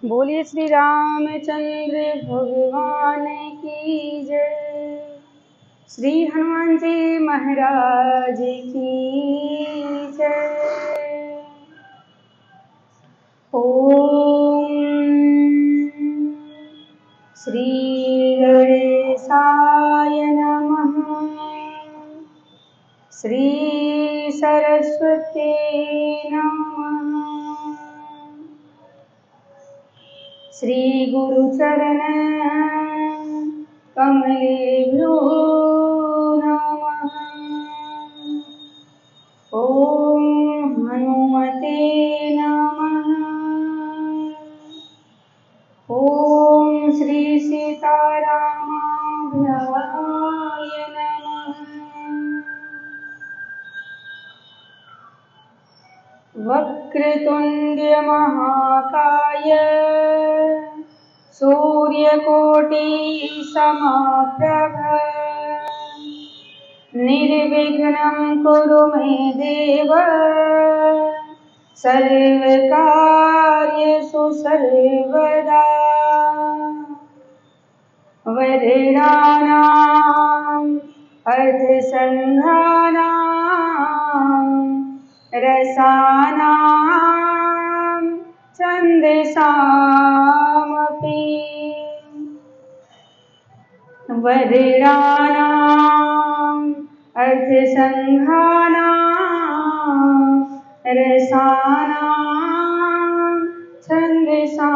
बोलिए श्री रामचंद्र भगवान की जय। श्री हनुमान जी महाराज की जय। ओम श्री गणेशाय नमः। श्री सरस्वती नमः। श्री गुरुचरण कमलेभ्यो नमः। ओम हनुमते नमः। ओम श्री सीतारामाभ्याय नमः। वक्रतुंड महाकाय सूर्यकोटि समप्रभ निर्विघ्नं कुरु मे देव सर्वकार्येषु सर्वदा। वरदानां अर्थसंधानां रसानां छन्दसामपि। वरदानां अर्थसंधानां रसानां छन्दसामपि।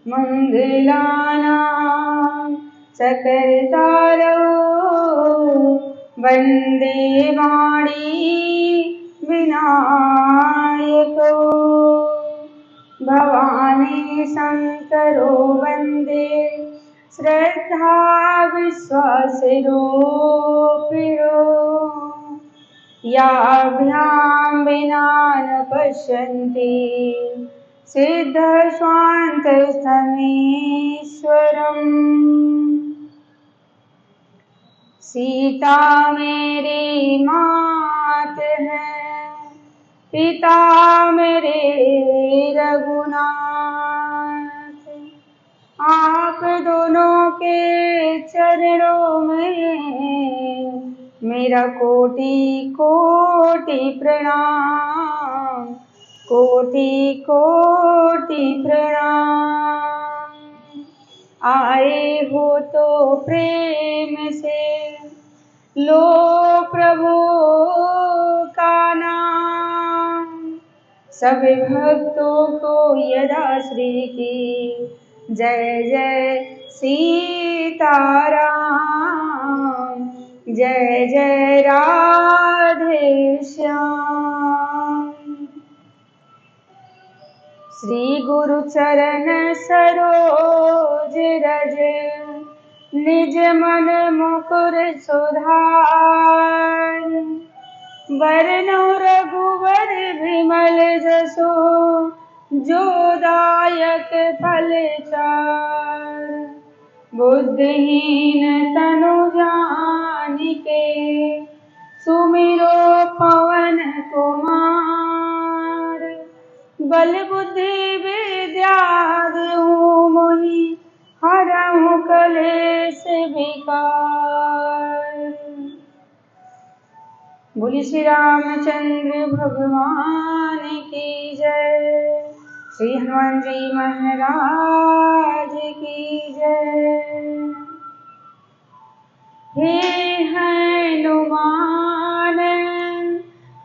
मंगलानां सकलतारौ वन्दे वाणी विनायको। भवानी शंकरो वन्दे श्रद्धा विश्वासरूपिणो। याभ्यां विना न पश्यन्ति सिद्धस्वान्तस्थमीश्वरम्। सीता मेरी मात है, पिता मेरे रघुनाथ। आप दोनों के चरणों में मेरा कोटि कोटि प्रणाम, कोटि कोटि प्रणाम। आए हो तो प्रेम से लो प्रभु का नाम। सभी भक्तों को यदा श्री की जय जय सीताराम, जय जय राधे श्याम। श्री गुरु चरण सरोज रज निज मन मुकुर सुधार। वरनौ रघुवर विमल जसो जो दायक फल चार। बुद्धिहीन तनु जानिके सुमिरो पवन कुमार। बल बुद्धि विद्या देहु मोहि हरहु कलेश विकार। बोलिए श्री रामचंद्र भगवान की जय। श्री हनुमान जी महाराज की जय। हे हनुमान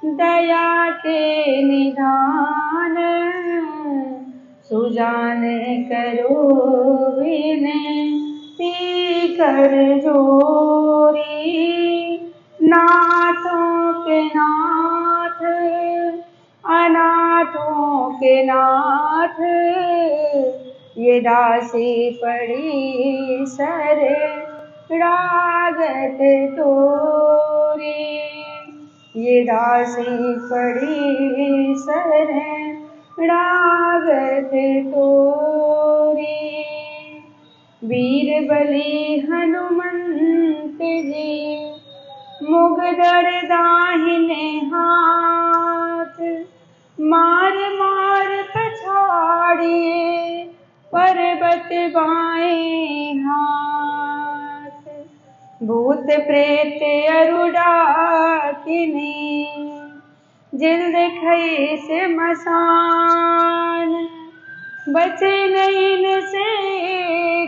दया के निधान। सुजान करो विनती कर जोरी। नाथों के नाथ अनाथों के नाथ। ये दासी पड़ी शरणागत तोरी। ये दासी पड़ी शरणागत तोरी। वीर बलि हनुमंत जी मुगदर दाहिने हाथ। मार मार बाएं हाथ, भूत प्रेत अरु डाकिनी, जिल्द खई से मसान, बचे नहीं से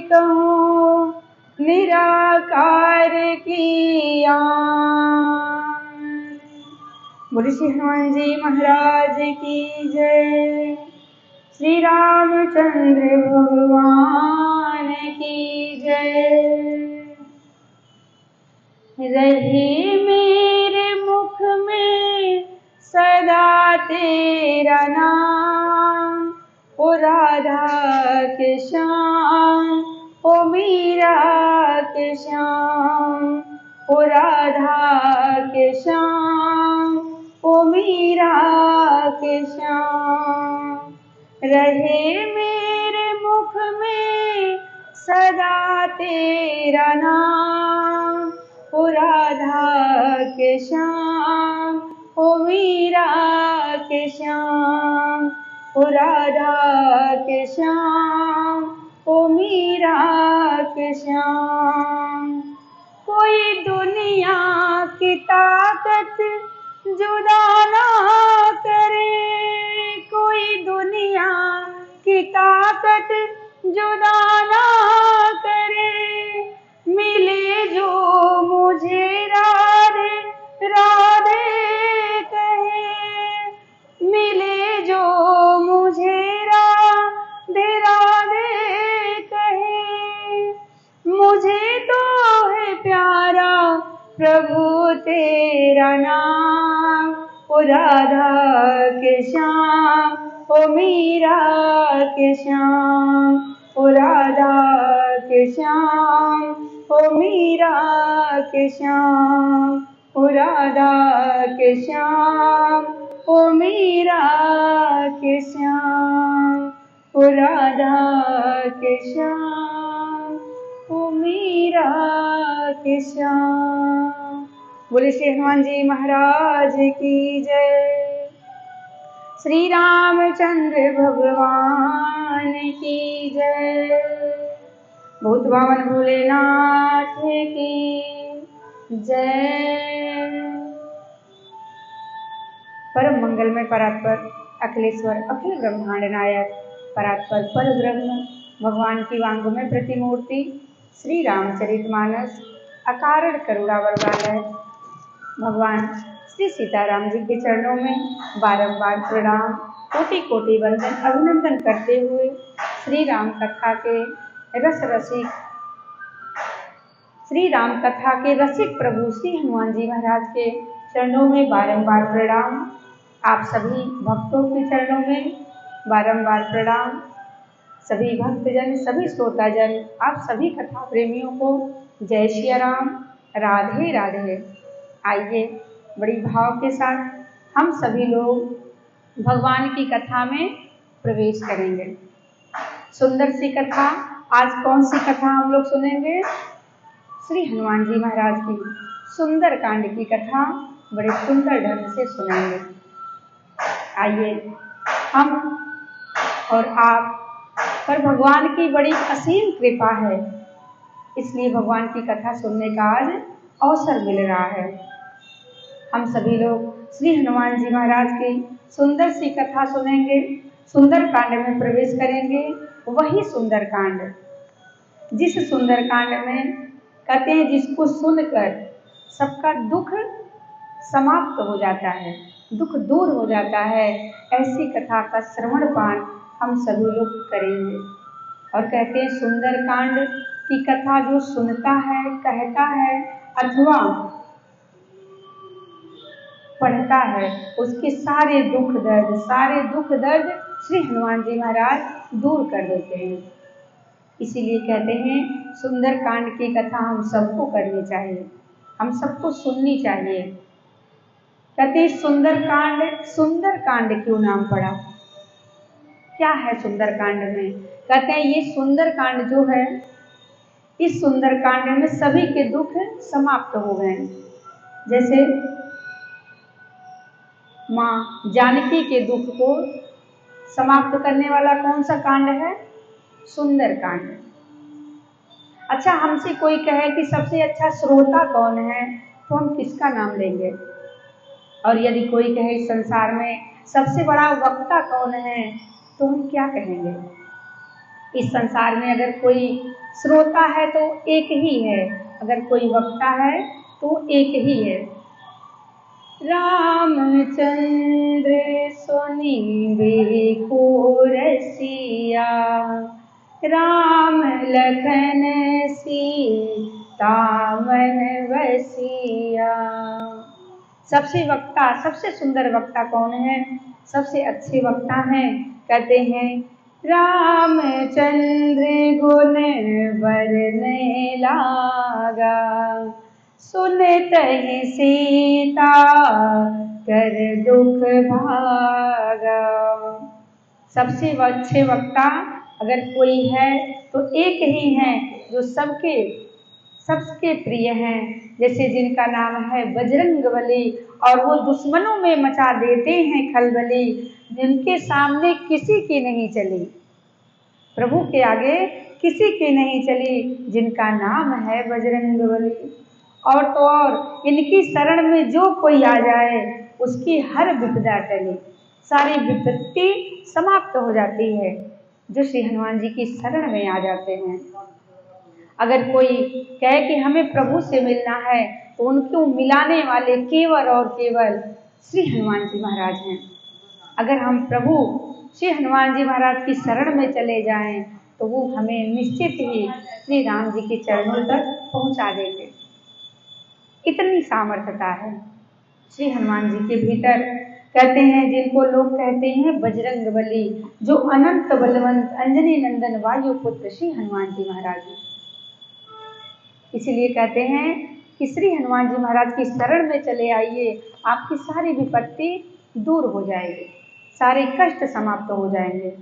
कहूँ निराकार की आन। बोले श्री हनुमान जी महाराज की जय। श्री रामचंद्र भगवान की जय। रही मेरे मुख में सदा तेरा नाम, ओ राधा के श्याम, ओ मीरा के श्याम, ओ राधा के श्याम, ओ मीरा के श्याम। रहे मेरे मुख में सदा तेरा नाम, ओ राधा के श्याम, ओ मीरा के श्याम, ओ राधा के श्याम, ओ मीरा के श्याम। कोई दुनिया की ताकत जुदा ना करे, कोई दुनिया की ताकत जुदा ना करे, मिले जो मुझे राधे राधे कहे, मिले जो मुझे राधे राधे कहे। मुझे तो है प्यारा प्रभु तेरा नाम, ओ राधा के श्याम, ओ मीरा के श्याम, ओ राधा के श्याम, ओ मीरा के श्याम, ओ राधा के श्याम, ओ मीरा के श्याम, ओ राधा के श्याम, ओ मीरा के श्याम। बोले श्री हनुमान जी महाराज की जय। श्री रामचंद्र भगवान की जय। भूत भावन भोलेनाथ की जय। परम मंगलमय परात्पर अखिलेश्वर अखिल ब्रह्मांड नायक परात्पर पर ब्रह्म भगवान की वांगमय प्रतिमूर्ति श्री रामचरितमानस अकारण करुणावरदाय भगवान श्री सीताराम जी के चरणों में बारंबार प्रणाम, कोटि कोटि वंदन अभिनंदन करते हुए श्री राम कथा के रसिक प्रभु श्री हनुमान जी महाराज के चरणों में बारंबार प्रणाम। आप सभी भक्तों के चरणों में बारंबार प्रणाम। सभी भक्तजन, सभी श्रोताजन, आप सभी कथा प्रेमियों को जय श्री राम, राधे राधे। आइए बड़ी भाव के साथ हम सभी लोग भगवान की कथा में प्रवेश करेंगे। सुंदर सी कथा। आज कौन सी कथा हम लोग सुनेंगे? श्री हनुमान जी महाराज की सुंदर कांड की कथा बड़े सुंदर ढंग से सुनेंगे। आइए हम और आप पर भगवान की बड़ी असीम कृपा है, इसलिए भगवान की कथा सुनने का आज अवसर मिल रहा है। हम सभी लोग श्री हनुमान जी महाराज की सुंदर सी कथा सुनेंगे, सुंदर कांड में प्रवेश करेंगे। वही सुंदर कांड, जिस सुंदर कांड में कहते हैं जिसको सुनकर सबका दुख समाप्त हो जाता है, दुख दूर हो जाता है, ऐसी कथा का श्रवण पान हम सभी लोग करेंगे। और कहते हैं सुंदर कांड की कथा जो सुनता है, कहता है अथवा पढ़ता है, उसके सारे दुख दर्द श्री हनुमान जी महाराज दूर कर देते हैं। इसीलिए कहते हैं सुंदर कांड की कथा हम सबको करनी चाहिए, हम सबको सुननी चाहिए। कहते हैं सुंदर कांड क्यों नाम पड़ा? क्या है सुंदर कांड में? कहते हैं ये सुंदर कांड जो है, इस सुंदर कांड में सभी के दुख समाप्त हो गए। जैसे माँ जानकी के दुख को समाप्त करने वाला कौन सा कांड है? सुंदर कांड। अच्छा, हमसे कोई कहे कि सबसे अच्छा श्रोता कौन है, तो हम किसका नाम लेंगे? और यदि कोई कहे इस संसार में सबसे बड़ा वक्ता कौन है, तो हम क्या कहेंगे? इस संसार में अगर कोई श्रोता है तो एक ही है, अगर कोई वक्ता है तो एक ही है। रामचंद्र सुनिबे को रसिया, राम लखन सीता मन बसिया। सबसे वक्ता, सबसे सुंदर वक्ता कौन है? सबसे अच्छे वक्ता हैं, कहते हैं रामचंद्र गुण बरने लागा, सुनतहि सीता कर दुख भागा। सबसे अच्छे वक्ता अगर कोई है तो एक ही है, जो सबके प्रिय हैं, जैसे जिनका नाम है बजरंगबली, और वो दुश्मनों में मचा देते हैं खलबली, जिनके सामने किसी की नहीं चली, प्रभु के आगे किसी की नहीं चली, जिनका नाम है बजरंगबली। और तो और इनकी शरण में जो कोई आ जाए उसकी हर विपदा टले, सारी विपत्ति समाप्त हो जाती है, जो श्री हनुमान जी की शरण में आ जाते हैं। अगर कोई कहे कि हमें प्रभु से मिलना है, तो उनको मिलाने वाले केवल और केवल श्री हनुमान जी महाराज हैं। अगर हम प्रभु श्री हनुमान जी महाराज की शरण में चले जाएं, तो वो हमें निश्चित ही श्री राम जी के चरणों तक पहुंचा देंगे। इतनी सामर्थ्यता है श्री हनुमान जी के भीतर। कहते हैं जिनको लोग कहते हैं बजरंगबली, जो अनंत बलवंत अंजनी नंदन वायु पुत्र श्री हनुमान जी महाराज हैं। इसलिए कहते हैं कि श्री हनुमान जी महाराज की शरण में चले आइए, आपकी सारी विपत्ति दूर हो जाएगी, सारे कष्ट समाप्त हो जाएंगे।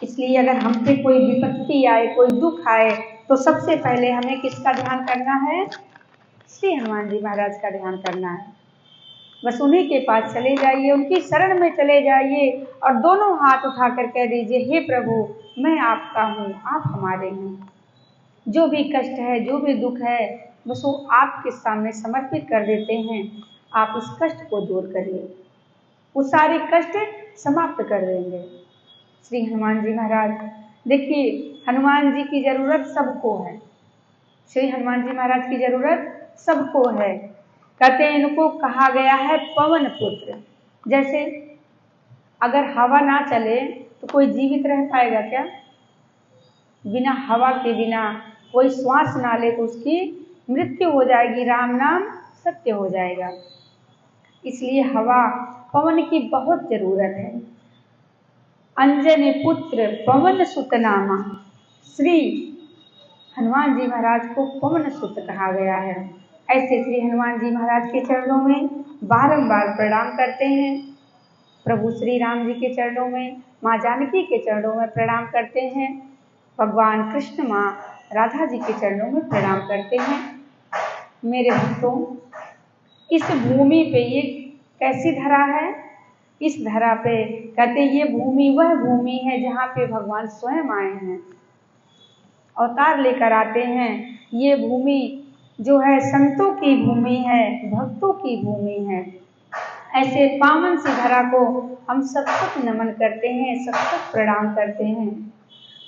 इसलिए अगर हम पे कोई विपत्ति आए, कोई दुख आए, तो सबसे पहले हमें किसका ध्यान करना है? श्री हनुमान जी महाराज का ध्यान करना है। बस उन्हीं के पास चले जाइए, उनकी शरण में चले जाइए और दोनों हाथ उठाकर कह दीजिए, हे प्रभु, मैं आपका हूँ, आप हमारे हैं। जो भी कष्ट है, जो भी दुख है, बस वो आपके सामने समर्पित कर देते हैं। आप उस कष्ट को दूर करिए, वो सारे कष्ट समाप्त कर देंगे श्री हनुमान जी महाराज। देखिए, हनुमान जी की जरूरत सबको है, श्री हनुमान जी महाराज की जरूरत सबको है। कहते हैं इनको कहा गया है पवन पुत्र। जैसे अगर हवा ना चले तो कोई जीवित रह पाएगा क्या? बिना हवा के, बिना कोई श्वास ना ले तो उसकी मृत्यु हो जाएगी, राम नाम सत्य हो जाएगा। इसलिए हवा, पवन की बहुत जरूरत है। अंजनी पुत्र पवन सुत नामा, श्री हनुमान जी महाराज को पवन सुत कहा गया है। ऐसे श्री हनुमान जी महाराज के चरणों में बारंबार प्रणाम करते हैं। प्रभु श्री राम जी के चरणों में, माँ जानकी के चरणों में प्रणाम करते हैं। भगवान कृष्ण, माँ राधा जी के चरणों में प्रणाम करते हैं। मेरे भक्तों, इस भूमि पे ये कैसी धरा है? इस धरा पे कहते ये भूमि वह भूमि है जहाँ पे भगवान स्वयं आए हैं, अवतार लेकर आते हैं। ये भूमि जो है संतों की भूमि है, भक्तों की भूमि है। ऐसे पावन सी धरा को हम सबको नमन करते हैं, सबको प्रणाम करते हैं।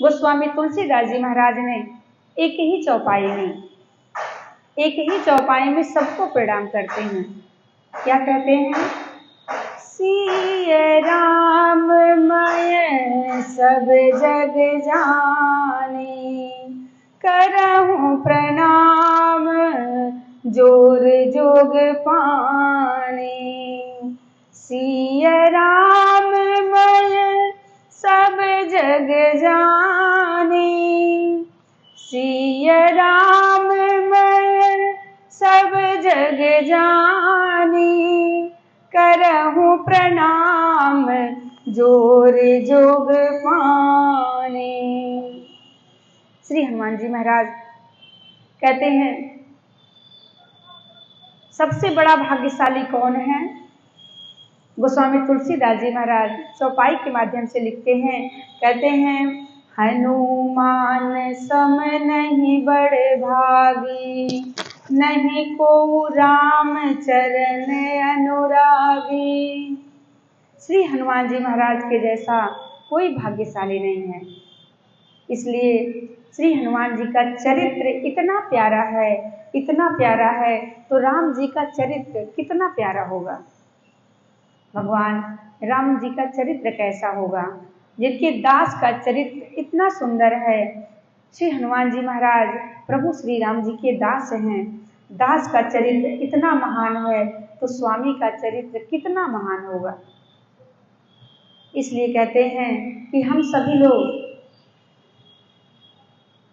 गोस्वामी तुलसीदास जी महाराज ने एक ही चौपाई में सबको प्रणाम करते हैं। क्या कहते हैं? सिय राम मैं सब जग जाने, करहूँ प्रणाम जोर जोग पाने। सिय राम मैं सब जग जाने, सिय राम मैं सब जग जाने, करहूँ प्रणाम जोर जोग पाने। श्री हनुमान जी महाराज कहते हैं सबसे बड़ा भाग्यशाली कौन है? गोस्वामी तुलसीदास जी महाराज चौपाई के माध्यम से लिखते हैं, कहते हैं हनुमान सम नहीं बड़े भागी, नहीं को राम चरण अनुरागी। श्री हनुमान जी महाराज के जैसा कोई भाग्यशाली नहीं है। इसलिए श्री हनुमान जी का चरित्र इतना प्यारा है, इतना प्यारा है, तो राम जी का चरित्र कितना प्यारा होगा। भगवान राम जी का चरित्र कैसा होगा, जिनके दास का चरित्र इतना सुंदर है। श्री हनुमान जी महाराज प्रभु श्री राम जी के दास हैं। दास का चरित्र इतना महान है, तो स्वामी का चरित्र कितना महान होगा। इसलिए कहते हैं कि हम सभी लोग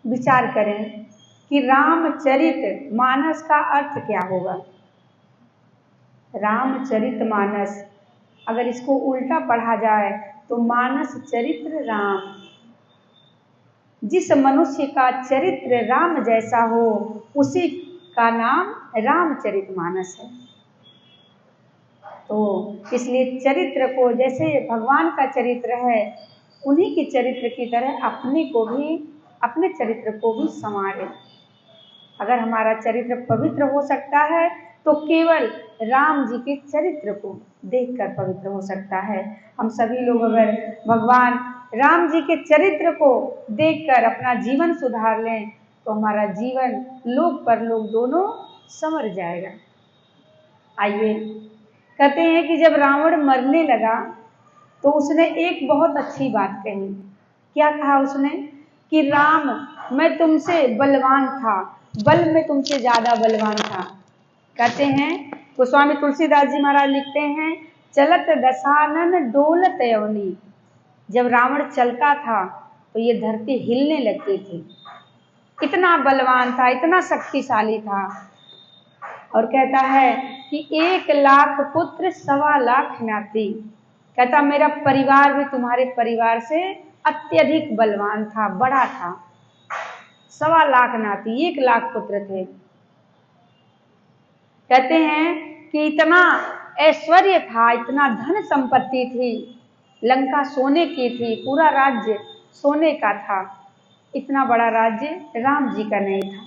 विचार करें कि रामचरित मानस का अर्थ क्या होगा। रामचरित मानस, अगर इसको उल्टा पढ़ा जाए तो मानस चरित्र राम। जिस मनुष्य का चरित्र राम जैसा हो, उसी का नाम रामचरित मानस है। तो इसलिए चरित्र को, जैसे भगवान का चरित्र है, उन्हीं के चरित्र की तरह अपने चरित्र को भी संवारें। अगर हमारा चरित्र पवित्र हो सकता है तो केवल राम जी के चरित्र को देखकर पवित्र हो सकता है। हम सभी लोग अगर भगवान राम जी के चरित्र को देखकर अपना जीवन सुधार लें तो हमारा जीवन लोक परलोक दोनों संवर जाएगा। आइए, कहते हैं कि जब रावण मरने लगा तो उसने एक बहुत अच्छी बात कही। क्या कहा उसने? कि राम, मैं तुमसे बलवान था, बल में तुमसे ज्यादा बलवान था। कहते हैं गोस्वामी तुलसीदास जी महाराज लिखते हैं, चलत दशानन डोलत अवनी। जब रावण चलता था तो ये धरती हिलने लगती थी, इतना बलवान था, इतना शक्तिशाली था। और कहता है कि 1,00,000 पुत्र 1,25,00,000 नाती। कहता मेरा परिवार भी तुम्हारे परिवार से अत्यधिक बलवान था, बड़ा था। 1,25,00,000 नाती, 1,00,000 पुत्र थे। कहते हैं कि इतना ऐश्वर्य था, इतना धन संपत्ति थी, लंका सोने की थी, पूरा राज्य सोने का था। इतना बड़ा राज्य राम जी का नहीं था।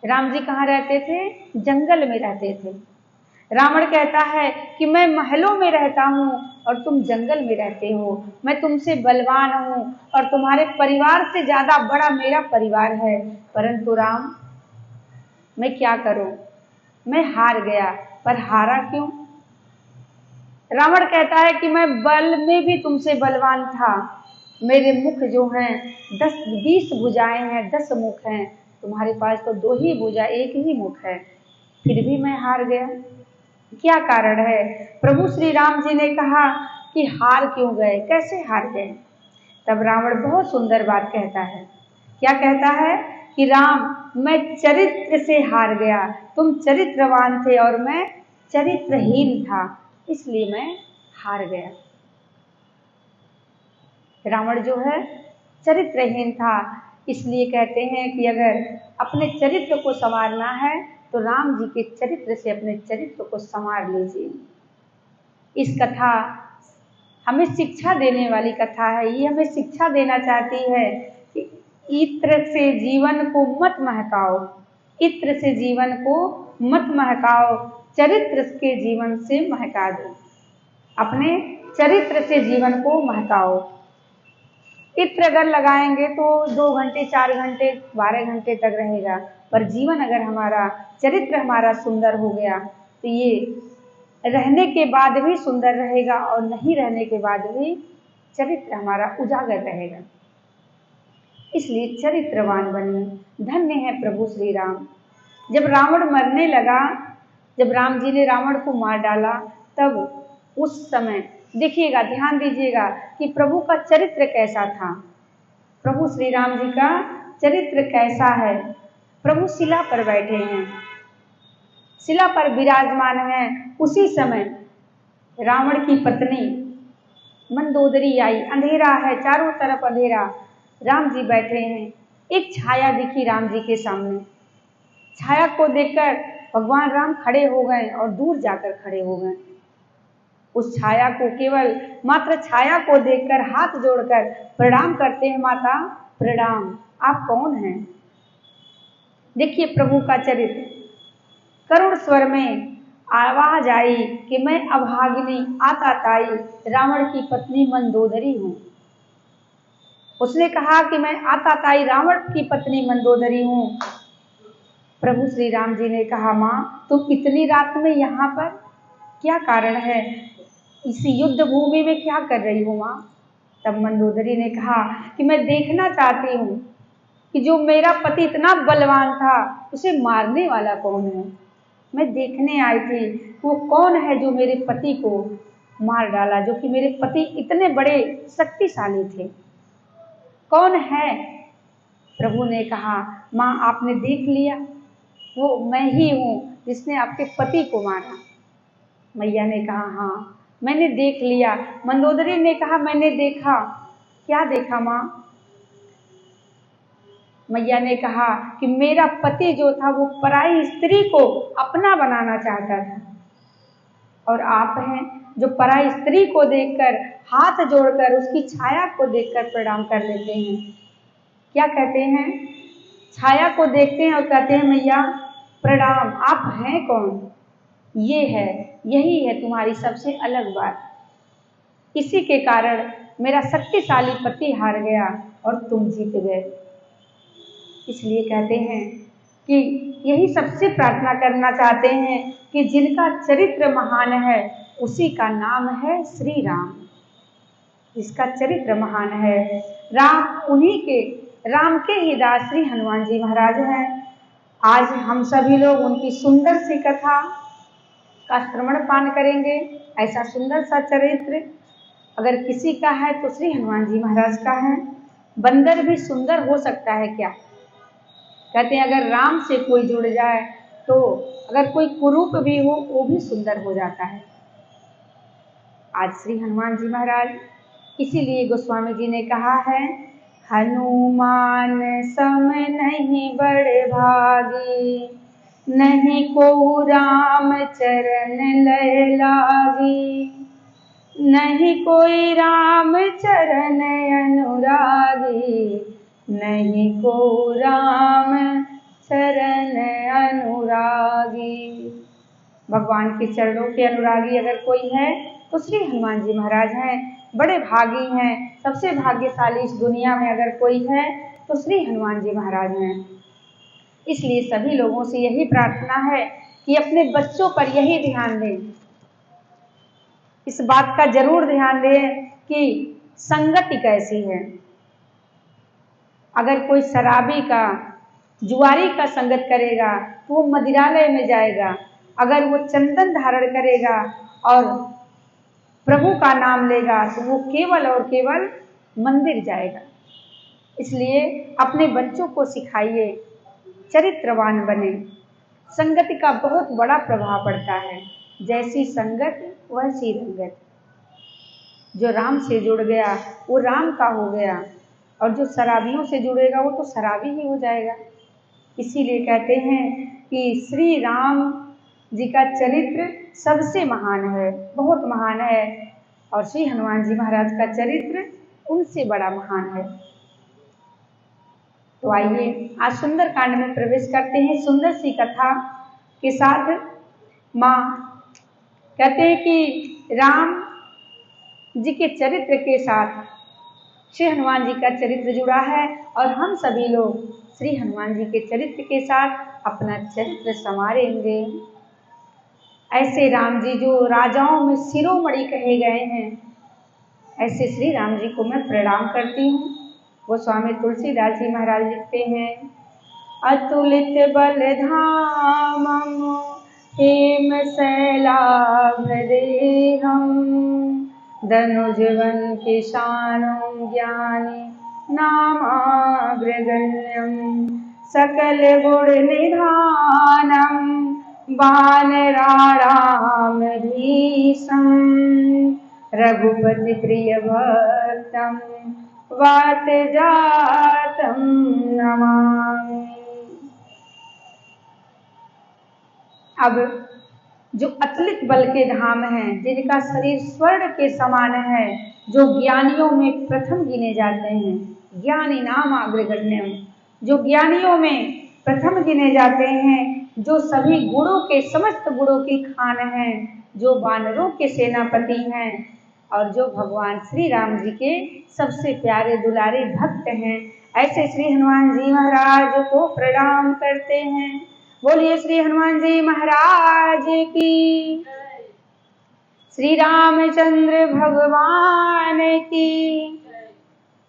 राम जी कहाँ रहते थे? जंगल में रहते थे। रावण कहता है कि मैं महलों में रहता हूँ और तुम जंगल में रहते हो, मैं तुमसे बलवान हूँ और तुम्हारे परिवार से ज्यादा बड़ा मेरा परिवार है, परंतु राम मैं क्या करूं, मैं हार गया। पर हारा क्यों? रावण कहता है कि मैं बल में भी तुमसे बलवान था, मेरे मुख जो हैं 10-20 भुजाएं हैं, 10 मुख हैं, तुम्हारे पास तो 2 ही भुजा, 1 ही मुख है, फिर भी मैं हार गया। क्या कारण है? प्रभु श्री राम जी ने कहा कि हार क्यों गए, कैसे हार गए? तब रावण बहुत सुंदर बात कहता है। क्या कहता है? कि राम, मैं चरित्र से हार गया, तुम चरित्रवान थे और मैं चरित्रहीन था, इसलिए मैं हार गया। रावण जो है चरित्रहीन था, इसलिए कहते हैं कि अगर अपने चरित्र को संवारना है तो राम जी के चरित्र से अपने चरित्र को संवार लीजिए। इस कथा हमें शिक्षा देने वाली कथा है। ये हमें शिक्षा देना चाहती है कि इत्र से जीवन को मत महकाओ, इत्र से जीवन को मत महकाओ, चरित्र के जीवन से महका दो। अपने चरित्र से जीवन को महकाओ। इत्र अगर लगाएंगे तो 2 घंटे, 4 घंटे, 12 घंटे तक रहेगा, पर जीवन अगर हमारा, चरित्र हमारा सुंदर हो गया तो ये रहने के बाद भी सुंदर रहेगा और नहीं रहने के बाद भी चरित्र हमारा उजागर रहेगा। इसलिए चरित्रवान बनिए। धन्य है प्रभु श्री राम। जब रावण मरने लगा, जब राम जी ने रावण को मार डाला, तब उस समय देखिएगा, ध्यान दीजिएगा कि प्रभु का चरित्र कैसा था। प्रभु श्री राम जी का चरित्र कैसा है। प्रभु शिला पर बैठे हैं, शिला पर विराजमान हैं। उसी समय रावण की पत्नी मंदोदरी आई। अंधेरा है, चारों तरफ अंधेरा, राम जी बैठे हैं। एक छाया दिखी राम जी के सामने। छाया को देखकर भगवान राम खड़े हो गए और दूर जाकर खड़े हो गए। उस छाया को, केवल मात्र छाया को देखकर हाथ जोड़कर प्रणाम करते हैं। माता प्रणाम, आप कौन हैं? देखिए प्रभु का चरित्र। करुण स्वर में आवाज आई कि मैं अभागिनी आताताई रावण की पत्नी मंदोदरी हूँ। उसने कहा कि मैं आताताई रावण की पत्नी मंदोदरी हूँ। प्रभु श्री राम जी ने कहा, माँ तुम इतनी रात में यहाँ पर क्या कारण है? इसी युद्ध भूमि में क्या कर रही हो माँ? तब मंदोदरी ने कहा कि मैं देखना चाहती हूँ कि जो मेरा पति इतना बलवान था उसे मारने वाला कौन है। मैं देखने आई थी वो कौन है जो मेरे पति को मार डाला, जो कि मेरे पति इतने बड़े शक्तिशाली थे, कौन है? प्रभु ने कहा, माँ आपने देख लिया, वो मैं ही हूँ जिसने आपके पति को मारा। मैया ने कहा, हाँ मैंने देख लिया। मंदोदरी ने कहा, मैंने देखा। क्या देखा माँ? मैया ने कहा कि मेरा पति जो था वो पराई स्त्री को अपना बनाना चाहता था, और आप हैं जो पराई स्त्री को देखकर, हाथ जोड़कर, उसकी छाया को देखकर प्रणाम कर लेते हैं। क्या कहते हैं? छाया को देखते हैं और कहते हैं, मैया प्रणाम, आप हैं कौन? ये है, यही है तुम्हारी सबसे अलग बात। इसी के कारण मेरा शक्तिशाली पति हार गया और तुम जीत गए। इसलिए कहते हैं कि यही सबसे प्रार्थना करना चाहते हैं कि जिनका चरित्र महान है उसी का नाम है श्री राम। जिसका चरित्र महान है राम, उन्हीं के, राम के ही दास श्री हनुमान जी महाराज हैं। आज हम सभी लोग उनकी सुंदर सी कथा का श्रवण पान करेंगे। ऐसा सुंदर सा चरित्र अगर किसी का है तो श्री हनुमान जी महाराज का है। बंदर भी सुंदर हो सकता है क्या? कहते हैं अगर राम से कोई जुड़ जाए तो अगर कोई कुरूप भी हो वो भी सुंदर हो जाता है। आज श्री हनुमान जी महाराज, इसीलिए गोस्वामी जी ने कहा है, हनुमान सम नहीं बड़ भागी, नहीं को राम चरण लय लागी, नहीं कोई राम चरण अनुरागी, नहीं को राम चरण अनुरागी। भगवान के चरणों के अनुरागी अगर कोई है तो श्री हनुमान जी महाराज हैं। बड़े भागी हैं, सबसे भाग्यशाली इस दुनिया में अगर कोई है तो श्री हनुमान जी महाराज हैं। इसलिए सभी लोगों से यही प्रार्थना है कि अपने बच्चों पर यही ध्यान दें, इस बात का जरूर ध्यान दें कि संगति कैसी है। अगर कोई शराबी का, जुआरी का संगत करेगा तो वो मदिरालय में जाएगा। अगर वो चंदन धारण करेगा और प्रभु का नाम लेगा तो वो केवल और केवल मंदिर जाएगा। इसलिए अपने बच्चों को सिखाइए, चरित्रवान बने। संगति का बहुत बड़ा प्रभाव पड़ता है। जैसी संगत वैसी रंगत। जो राम से जुड़ गया वो राम का हो गया, और जो शराबियों से जुड़ेगा वो तो शराबी ही हो जाएगा। इसीलिए कहते हैं कि श्री राम जी का चरित्र सबसे महान है, बहुत महान है, और श्री हनुमान जी महाराज का चरित्र उनसे बड़ा महान है। तो आइए आज सुंदर कांड में प्रवेश करते हैं सुंदर सी कथा के साथ। माँ कहते हैं कि राम जी के चरित्र के साथ श्री हनुमान जी का चरित्र जुड़ा है, और हम सभी लोग श्री हनुमान जी के चरित्र के साथ अपना चरित्र संवारेंगे। ऐसे राम जी जो राजाओं में शिरोमणि कहे गए हैं, ऐसे श्री राम जी को मैं प्रणाम करती हूँ। वो स्वामी तुलसीदास जी महाराज लिखते हैं, अतुलित बलधामम हेम शैलाभ देहम, धनुजवन किशानम ज्ञानी नामाग्रगण्यम, सकल गुण निधानम वानराणाम भीषम, रघुपति प्रिय भक्तम वात जातम नमामि। अब जो अतुलित बल के धाम हैं, जिनका शरीर स्वर्ण के समान है, जो ज्ञानियों में प्रथम गिने जाते हैं, ज्ञानी नाम अग्रगण्यम, जो ज्ञानियों में प्रथम गिने जाते हैं, जो सभी गुणों के समस्त गुणों की खान हैं, जो वानरों के सेनापति हैं और जो भगवान श्री राम जी के सबसे प्यारे दुलारे भक्त हैं, ऐसे श्री हनुमान जी महाराज को प्रणाम करते हैं। बोलिए श्री हनुमान जी महाराज की, श्री रामचंद्र भगवान की।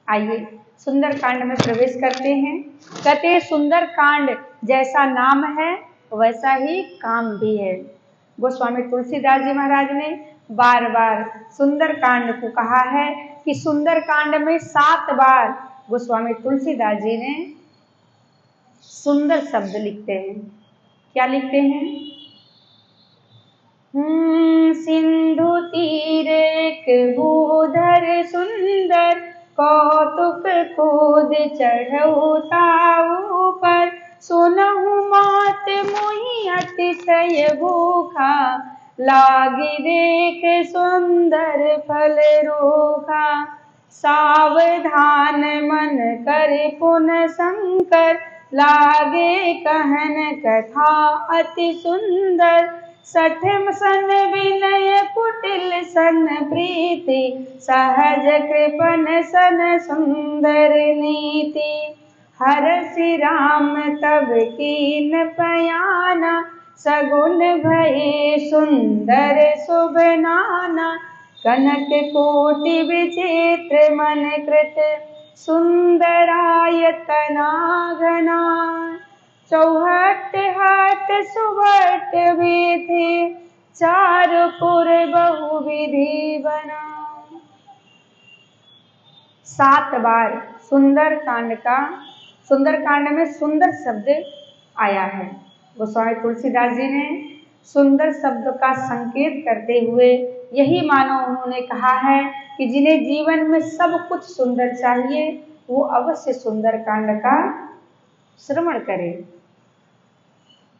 आइए सुंदर कांड में प्रवेश करते हैं। कहते हैं सुंदर कांड जैसा नाम है वैसा ही काम भी है। गोस्वामी तुलसीदास जी महाराज ने बार बार सुंदर कांड को कहा है कि सुंदर कांड में 7 बार गोस्वामी तुलसीदास जी ने सुंदर शब्द लिखते हैं। क्या लिखते हैं? सिंधु तीर एक भूधर सुंदर, कौतुक कूद चढ़ौता ऊपर, सुनहु मात मोहि अतिशय भूखा, लागी देख सुंदर फल रूखा, सावधान मन कर पुन शंकर, लागे कहन कथा अति सुंदर, सठम सन विनय कुटिल सन प्रीति, सहज कृपन सन सुंदर नीति, हरषि राम तब कीन पयाना, सगुन भये सुंदर शुभ नाना, कनक कोटि विचित्र मन कृत, सुंदरायतना घना, चौहट हाट सुभट विधि, चारुपुर बहुविधि बना। 7 बार सुंदर कांड में सुंदर शब्द आया है। गोस्वामी तुलसीदास जी ने सुंदर शब्द का संकेत करते हुए यही मानो उन्होंने कहा है कि जिन्हें जीवन में सब कुछ सुंदर चाहिए वो अवश्य सुंदर कांड का श्रवण करें।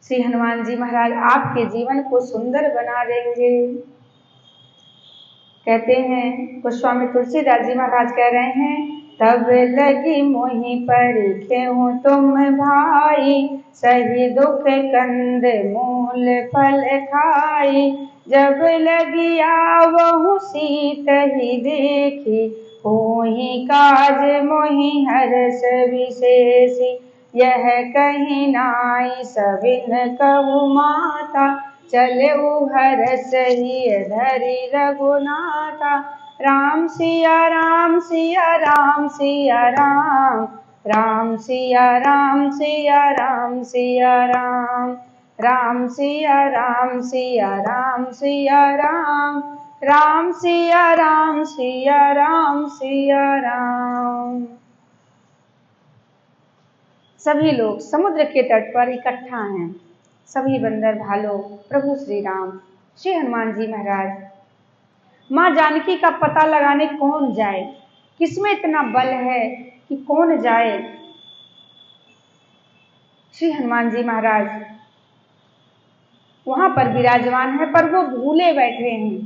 श्री हनुमान जी महाराज आपके जीवन को सुंदर बना देंगे। कहते हैं गोस्वामी तुलसीदास जी महाराज कह रहे हैं, तब लगी मोहि परिखेहु तुम भाई, सही दुख कंद मूल फल खाई, जब लगी आवहु सीत ही देखी, होहि काज मोहि हर्ष विशेषी, यह कहीं नाई सबिन कहु माता, चलेउ हरष ही धरि रघुनाथा, राम सिया राम सिया राम सिया राम, राम सिया राम सिया राम सिया राम, राम सिया राम सिया राम सिया राम, राम सिया राम सिया राम सिया राम। सभी लोग समुद्र के तट पर इकट्ठा हैं। सभी बंदर भालो प्रभु श्री राम, श्री हनुमान जी महाराज, माँ जानकी का पता लगाने कौन जाए, किसमें इतना बल है कि कौन जाए। श्री हनुमान जी महाराज वहां पर विराजमान है, पर वो भूले बैठे हैं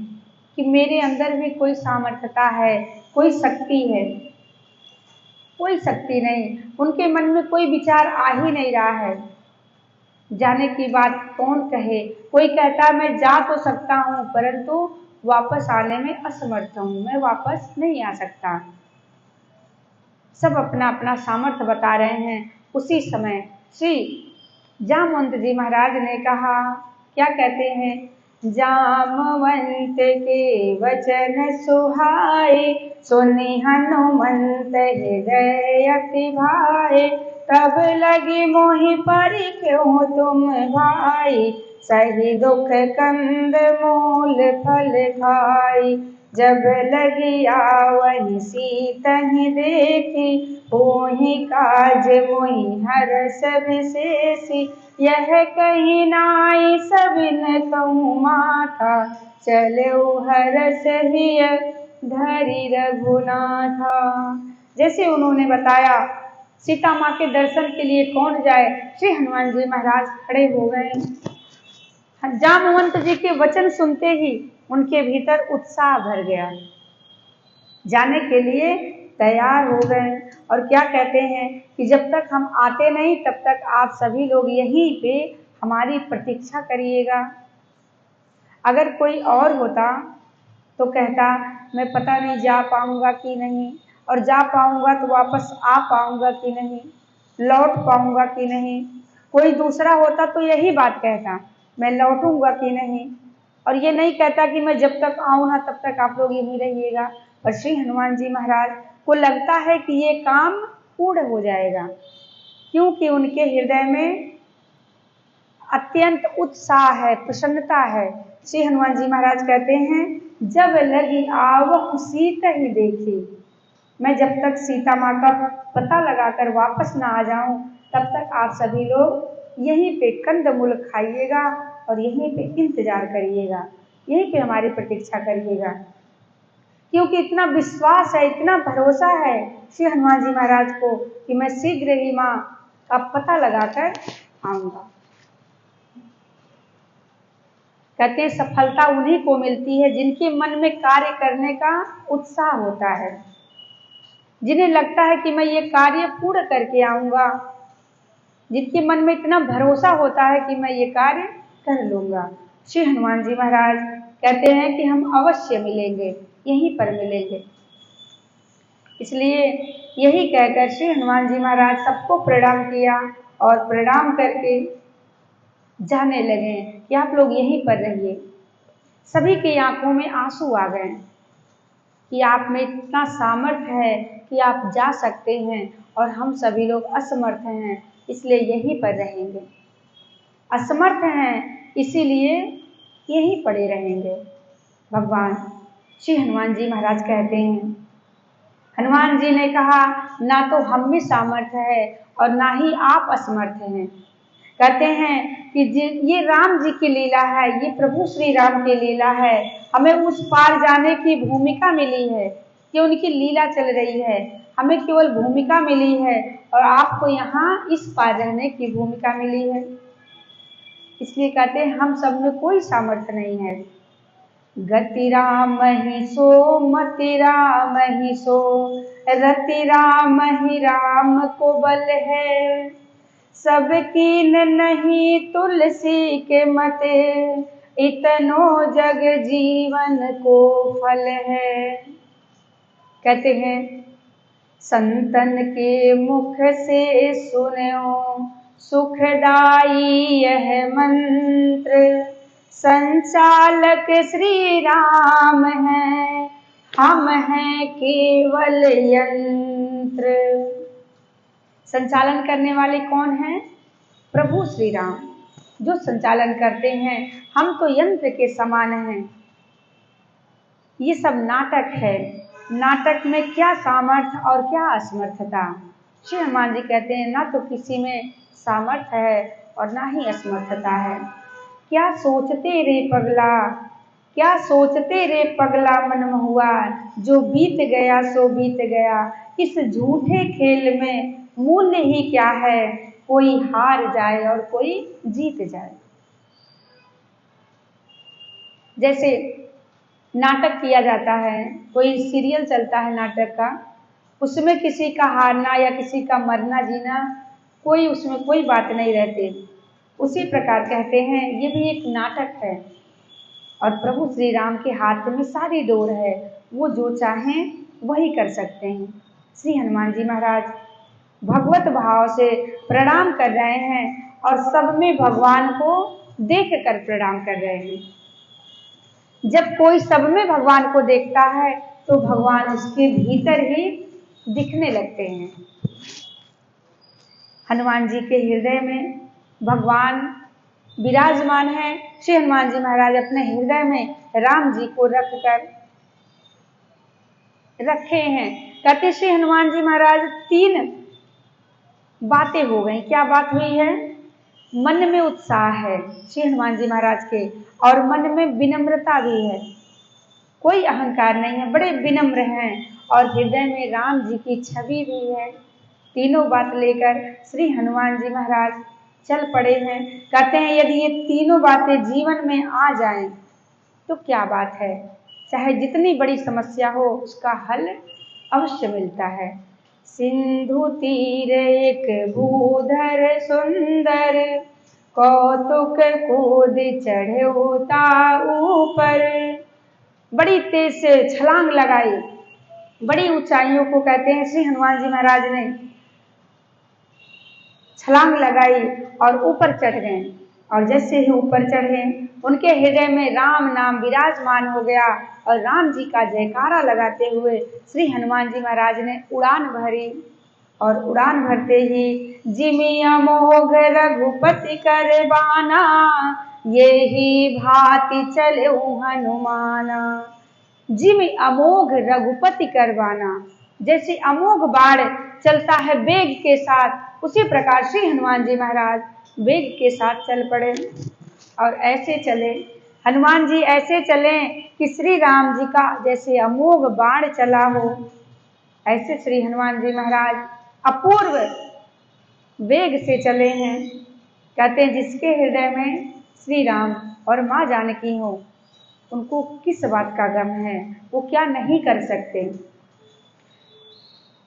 कि मेरे अंदर भी कोई सामर्थ्यता है, कोई शक्ति है। कोई शक्ति नहीं, उनके मन में कोई विचार आ ही नहीं रहा है। जाने की बात कौन कहे, कोई कहता मैं जा तो सकता हूँ परंतु वापस आने में असमर्थ हूँ, मैं वापस नहीं आ सकता। सब अपना अपना सामर्थ्य बता रहे हैं। उसी समय श्री जामवंत जी महाराज ने कहा, क्या कहते हैं, जामवंत के वचन सुहाए, सुनि हनुमंत हृदय अति भाए, तब लगी मोहि परिखेहु तुम भाई, सही दुख कंद मूल फल खाई, जब लगी आवहि सीत ही देखी, होहि काज मोहि हर्ष विशेषी, यह कहीं नाई सबिन कहु माता, चलेउ हर्ष हिय धरि रघुनाथा। जैसे उन्होंने बताया सीता माँ के दर्शन के लिए कौन जाए, श्री हनुमान जी महाराज खड़े हो गए। जामवंत जी के वचन सुनते ही उनके भीतर उत्साह भर गया, जाने के लिए तैयार हो गए और क्या कहते हैं कि जब तक हम आते नहीं तब तक आप सभी लोग यहीं पे हमारी प्रतीक्षा करिएगा। अगर कोई और होता तो कहता मैं पता नहीं जा पाऊंगा कि नहीं, और जा पाऊंगा तो वापस आ पाऊंगा कि नहीं, लौट पाऊंगा कि नहीं। कोई दूसरा होता तो यही बात कहता मैं लौटूंगा कि नहीं, और ये नहीं कहता कि मैं जब तक आऊँ ना तब तक आप लोग यहीं रहिएगा। पर श्री हनुमान जी महाराज को लगता है कि ये काम पूर्ण हो जाएगा, क्योंकि उनके हृदय में अत्यंत उत्साह है, प्रसन्नता है। श्री हनुमान जी महाराज कहते हैं जब लगी आवहु सीता ही देखी, मैं जब तक सीता माँ का पता लगाकर वापस ना आ जाऊं तब तक आप सभी लोग यहीं पे कंदमूल खाइएगा और यहीं पे इंतजार करिएगा, यहीं पे हमारी प्रतीक्षा करिएगा। क्योंकि इतना विश्वास है, इतना भरोसा है श्री हनुमान जी महाराज को कि मैं शीघ्र ही माँ का पता लगाकर आऊंगा। कहते हैं सफलता उन्हीं को मिलती है जिनके मन में कार्य करने का उत्साह होता है, जिन्हें लगता है कि मैं ये कार्य पूर्ण करके आऊंगा, जिनके मन में इतना भरोसा होता है कि मैं ये कार्य कर लूंगा। श्री हनुमान जी महाराज कहते हैं कि हम अवश्य मिलेंगे, यहीं पर मिलेंगे। इसलिए यही कहकर श्री हनुमान जी महाराज सबको प्रणाम किया और प्रणाम करके जाने लगे कि आप लोग यहीं पर रहिए। सभी की आंखों में आंसू आ गए कि आप में इतना सामर्थ्य है कि आप जा सकते हैं और हम सभी लोग असमर्थ हैं, इसलिए यहीं पर रहेंगे। असमर्थ हैं इसीलिए यहीं पड़े रहेंगे। भगवान श्री हनुमान जी महाराज कहते हैं, हनुमान जी ने कहा ना तो हम में सामर्थ्य है और ना ही आप असमर्थ हैं। कहते हैं कि ये राम जी की लीला है, ये प्रभु श्री राम की लीला है, हमें उस पार जाने की भूमिका मिली है कि उनकी लीला चल रही है, हमें केवल भूमिका मिली है और आपको यहाँ इस पार रहने की भूमिका मिली है। इसलिए कहते हैं हम सब में कोई सामर्थ्य नहीं है। गति राम ही सो मति राम ही सो, रति राम ही राम को बल है, सब कीन नहीं तुलसी के मते, इतनो जग जीवन को फल है। कहते हैं संतन के मुख से सुनो सुखदाई यह मंत्र, संचालक श्री राम है, हम हैं केवल यंत्र। संचालन करने वाले कौन हैं? प्रभु श्री राम, जो संचालन करते हैं, हम तो यंत्र के समान हैं। ये सब नाटक है, नाटक में क्या सामर्थ्य और क्या असमर्थता। श्री हनुमान जी कहते हैं ना तो किसी में सामर्थ्य है और ना ही असमर्थता है। क्या सोचते रे पगला, क्या सोचते रे पगला मन महुआ, जो बीत गया सो बीत गया, इस झूठे खेल में मूल्य ही क्या है, कोई हार जाए और कोई जीत जाए। जैसे नाटक किया जाता है, कोई सीरियल चलता है नाटक का, उसमें किसी का हारना या किसी का मरना जीना कोई उसमें कोई बात नहीं रहती। उसी प्रकार कहते हैं ये भी एक नाटक है और प्रभु श्री राम के हाथ में सारी डोर है, वो जो चाहें वही कर सकते हैं। श्री हनुमान जी महाराज भगवत भाव से प्रणाम कर रहे हैं और सब में भगवान को देख कर प्रणाम कर रहे हैं। जब कोई सब में भगवान को देखता है तो भगवान उसके भीतर ही दिखने लगते हैं। हनुमान जी के हृदय में भगवान विराजमान है। श्री हनुमान जी महाराज अपने हृदय में राम जी को रख कर रखे हैं। कहते श्री हनुमान जी महाराज 3 बातें हो गई। क्या बात हुई है? मन में उत्साह है श्री हनुमान जी महाराज के और मन में विनम्रता भी है, कोई अहंकार नहीं है, बड़े विनम्र हैं और हृदय में राम जी की छवि भी है। तीनों बात लेकर श्री हनुमान जी महाराज चल पड़े हैं। कहते हैं यदि ये तीनों बातें जीवन में आ जाएं तो क्या बात है, चाहे जितनी बड़ी समस्या हो उसका हल अवश्य मिलता है। सिंधु तीर एक भूधर सुंदर, कौतुक कूद चढ़े होता ऊपर। बड़ी तेज से छलांग लगाई, बड़ी ऊंचाइयों को कहते हैं श्री हनुमान जी महाराज ने छलांग लगाई और ऊपर चढ़ गए। और जैसे ही ऊपर चढ़े उनके हृदय में राम नाम विराजमान हो गया और राम जी का जयकारा लगाते हुए श्री हनुमान जी महाराज ने उड़ान भरी। और उड़ान भरते ही जिमि अमोघ रघुपति कर बाना, ये ही भांति चले हनुमाना। जिमि अमोघ रघुपति कर बाना, जैसे अमोघ बाण चलता है वेग के साथ, उसी प्रकार श्री हनुमान जी महाराज वेग के साथ चल पड़े। और ऐसे चले हनुमान जी, ऐसे चले कि श्री राम जी का जैसे अमोघ बाण चला हो, ऐसे श्री हनुमान जी महाराज अपूर्व वेग से चले हैं। कहते हैं जिसके हृदय में श्री राम और माँ जानकी हो, उनको किस बात का गम है, वो क्या नहीं कर सकते।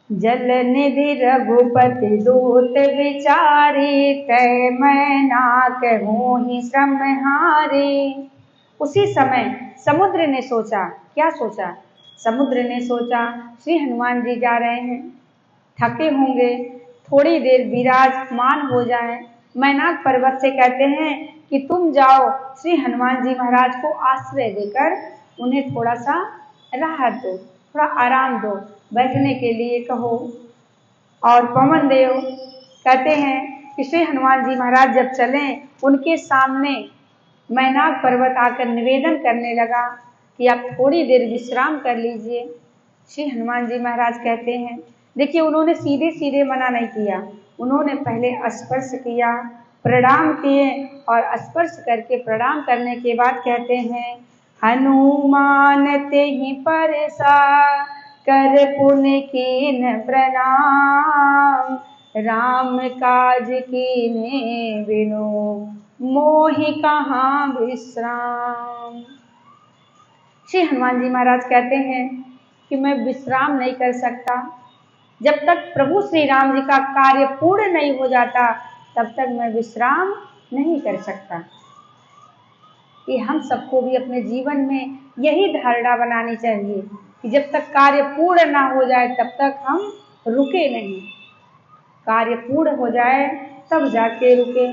जल निधि रघुपति दूत विचारी, तय मैं ना कहूँ ही श्रम हारी। उसी समय समुद्र ने सोचा, क्या सोचा, समुद्र ने सोचा श्री हनुमान जी जा रहे हैं, थके होंगे, थोड़ी देर विराजमान हो जाएं। मैनाक पर्वत से कहते हैं कि तुम जाओ श्री हनुमान जी महाराज को आश्रय देकर उन्हें थोड़ा सा राहत दो, थोड़ा आराम दो, बैठने के लिए कहो। और पवन देव कहते हैं कि श्री हनुमान जी महाराज जब चलें, उनके सामने मैनाक पर्वत आकर निवेदन करने लगा कि आप थोड़ी देर विश्राम कर लीजिए। श्री हनुमान जी महाराज कहते हैं, देखिए उन्होंने सीधे सीधे मना नहीं किया, उन्होंने पहले स्पर्श किया, प्रणाम किए और स्पर्श करके प्रणाम करने के बाद कहते हैं हनुमान तेहि परसा, कर पुण्य कीन प्रणाम, राम काज कीने बिनु मोहि कहाँ विश्राम। श्री हनुमान जी महाराज कहते हैं कि मैं विश्राम नहीं कर सकता, जब तक प्रभु श्री राम जी का कार्य पूर्ण नहीं हो जाता तब तक मैं विश्राम नहीं कर सकता। कि हम सबको भी अपने जीवन में यही धारणा बनानी चाहिए कि जब तक कार्य पूर्ण ना हो जाए तब तक हम रुके नहीं, कार्य पूर्ण हो जाए तब जाके रुके।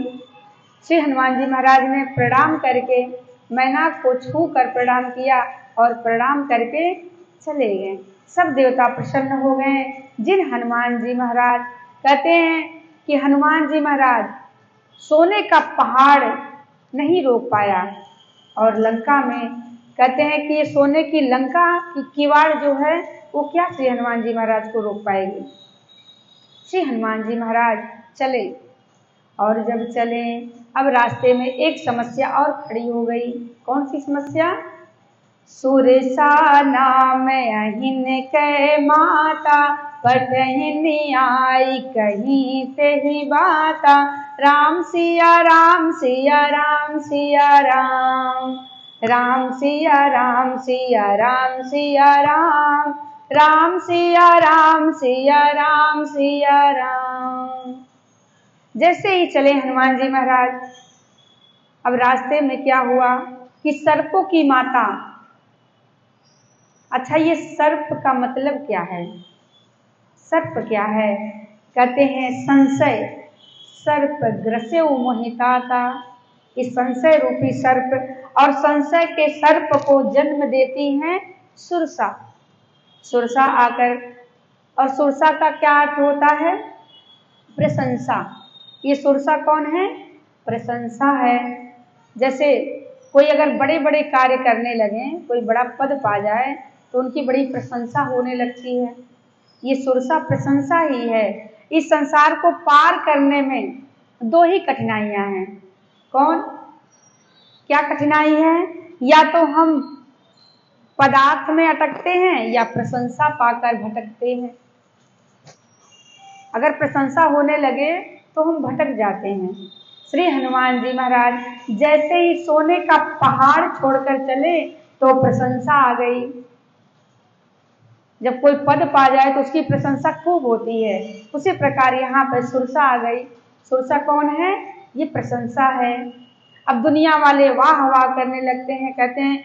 श्री हनुमान जी महाराज ने प्रणाम करके मैनाक को छू कर प्रणाम किया और प्रणाम करके चले गए। सब देवता प्रसन्न हो गए। जिन हनुमान जी महाराज कहते हैं कि हनुमान जी महाराज सोने का पहाड़ नहीं रोक पाया, और लंका में कहते हैं कि ये सोने की लंका की किवाड़ जो है वो क्या श्री हनुमान जी महाराज को रोक पाएगी। श्री हनुमान जी महाराज चले, और जब चले अब रास्ते में एक समस्या और खड़ी हो गई। कौन सी समस्या? सुरसा नाम अहिन कै माता, पठहिन आई कहीं ते ही बाता, राम सिया राम सिया राम सिया राम, राम सिया राम सिया राम सिया राम, राम सिया राम सिया राम सिया राम। जैसे ही चले हनुमान जी महाराज, अब रास्ते में क्या हुआ कि सर्पों की माता। अच्छा, ये सर्प का मतलब क्या है? सर्प क्या है? कहते हैं संशय, सर्प ग्रसेउ मोहिताता। इस संशय रूपी सर्प, और संशय के सर्प को जन्म देती हैं सुरसा। सुरसा आकर, और सुरसा का क्या अर्थ होता है? प्रशंसा। ये सुरसा कौन है? प्रशंसा है। जैसे कोई अगर बड़े बड़े कार्य करने लगे, कोई बड़ा पद पा जाए तो उनकी बड़ी प्रशंसा होने लगती है। ये सुरसा प्रशंसा ही है। इस संसार को पार करने में दो ही कठिनाइयां हैं। कौन? क्या कठिनाई है? या तो हम पदार्थ में अटकते हैं या प्रशंसा पाकर भटकते हैं। अगर प्रशंसा होने लगे तो हम भटक जाते हैं, श्री हनुमान जी महाराज जैसे ही सोने का पहाड़ छोड़कर चले तो प्रशंसा आ गई। जब कोई पद पा जाए तो उसकी प्रशंसा खूब होती है, उसी प्रकार यहाँ पर सुरसा आ गई। सुरसा कौन है? ये प्रशंसा है। अब दुनिया वाले वाह वाह करने लगते हैं, कहते हैं